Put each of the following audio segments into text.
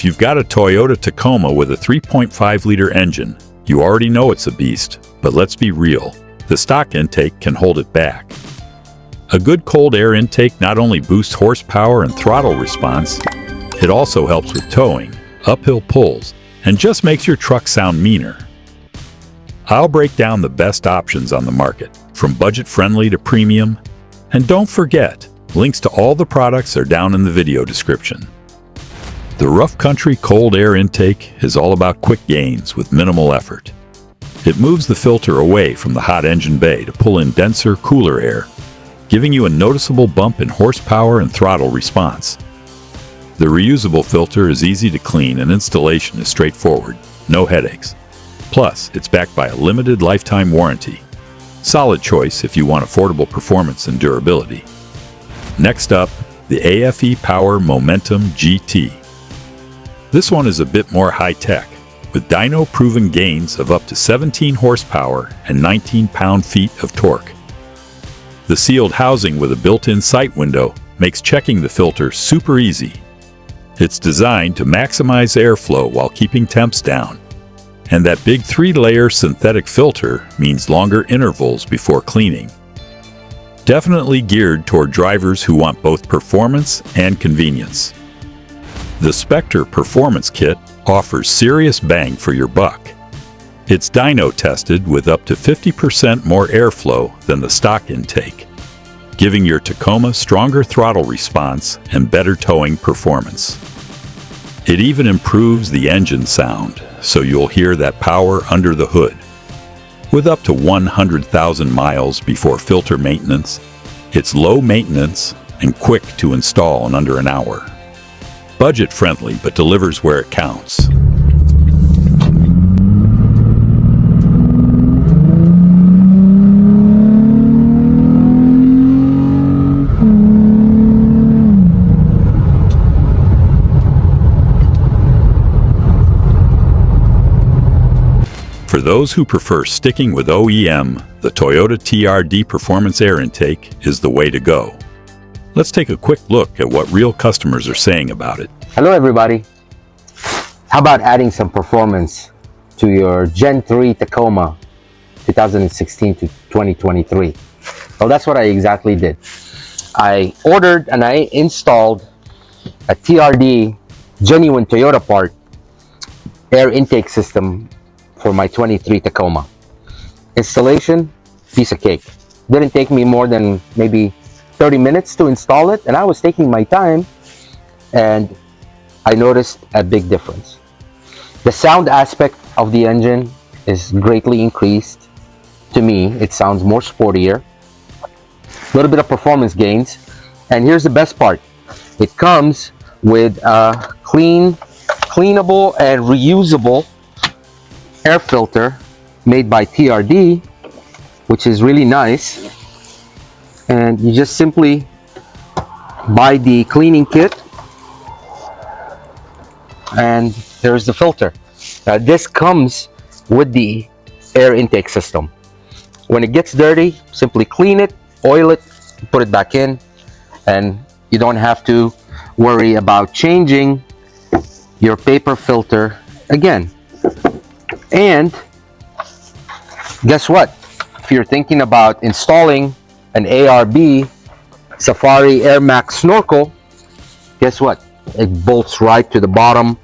If you've got a Toyota Tacoma with a 3.5-liter engine, you already know it's a beast, but let's be real, the stock intake can hold it back. A good cold air intake not only boosts horsepower and throttle response, it also helps with towing, uphill pulls, and just makes your truck sound meaner. I'll break down the best options on the market, from budget-friendly to premium, and don't forget, links to all the products are down in the video description. The rough country cold air intake is all about quick gains with minimal effort. It moves the filter away from the hot engine bay to pull in denser, cooler air, giving you a noticeable bump in horsepower and throttle response. The reusable filter is easy to clean and installation is straightforward, no headaches. Plus, it's backed by a limited lifetime warranty. Solid choice if you want affordable performance and durability. Next up, the AFE Power Momentum GT. This one is a bit more high-tech, with dyno-proven gains of up to 17 horsepower and 19 pound-feet of torque. The sealed housing with a built-in sight window makes checking the filter super easy. It's designed to maximize airflow while keeping temps down. And that big 3-layer synthetic filter means longer intervals before cleaning. Definitely geared toward drivers who want both performance and convenience. The Spectre Performance Kit offers serious bang for your buck. It's dyno tested with up to 50% more airflow than the stock intake, giving your Tacoma stronger throttle response and better towing performance. It even improves the engine sound, so you'll hear that power under the hood. With up to 100,000 miles before filter maintenance, it's low maintenance and quick to install in under an hour. Budget-friendly, but delivers where it counts. For those who prefer sticking with OEM, the Toyota TRD Performance Air Intake is the way to go. Let's take a quick look at what real customers are saying about it. Hello everybody. How about adding some performance to your Gen 3 Tacoma 2016 to 2023? Well, that's what I exactly did. I ordered and I installed a TRD genuine Toyota part air intake system for my 23 Tacoma. Installation, piece of cake. Didn't take me more than maybe 30 minutes to install it, and I was taking my time, and I noticed a big difference. The sound aspect of the engine is greatly increased. To me, it sounds more sportier. A little bit of performance gains, and here's the best part. It comes with a cleanable and reusable air filter made by TRD, which is really nice. And you just simply buy the cleaning kit, and there's the filter. This comes with the air intake system. When it gets dirty, simply clean it, oil it, put it back in, and you don't have to worry about changing your paper filter again. And guess what? If you're thinking about installing an ARB Safari Air Max snorkel, guess what? It bolts right to the bottom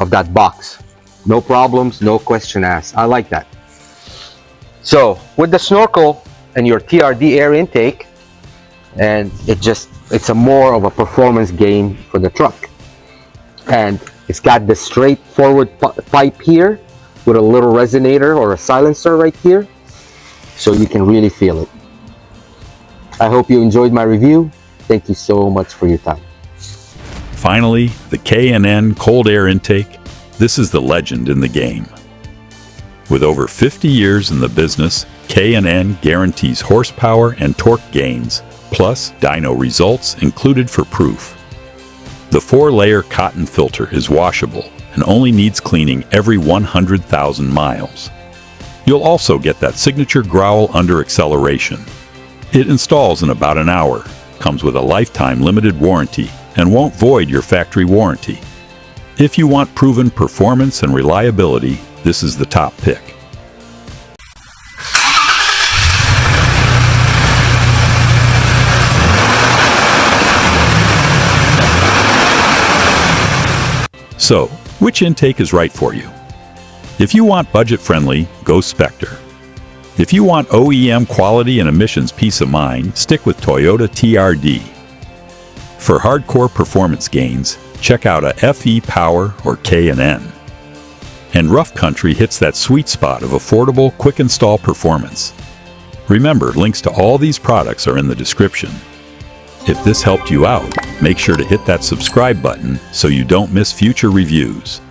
of that box. No problems, no question asked. I like that. So with the snorkel and your TRD air intake, and it's a more of a performance gain for the truck. And it's got the straightforward pipe here with a little resonator or a silencer right here, so you can really feel it. I hope you enjoyed my review. Thank you so much for your time. Finally, the K&N cold air intake. This is the legend in the game. With over 50 years in the business, K&N guarantees horsepower and torque gains, plus dyno results included for proof. The 4-layer cotton filter is washable and only needs cleaning every 100,000 miles. You'll also get that signature growl under acceleration. It installs in about an hour, comes with a lifetime limited warranty, and won't void your factory warranty. If you want proven performance and reliability, this is the top pick. So, which intake is right for you? If you want budget-friendly, go Spectre. If you want OEM quality and emissions peace of mind, stick with Toyota TRD. For hardcore performance gains, check out a FE Power or K&N. And Rough Country hits that sweet spot of affordable, quick-install performance. Remember, links to all these products are in the description. If this helped you out, make sure to hit that subscribe button so you don't miss future reviews.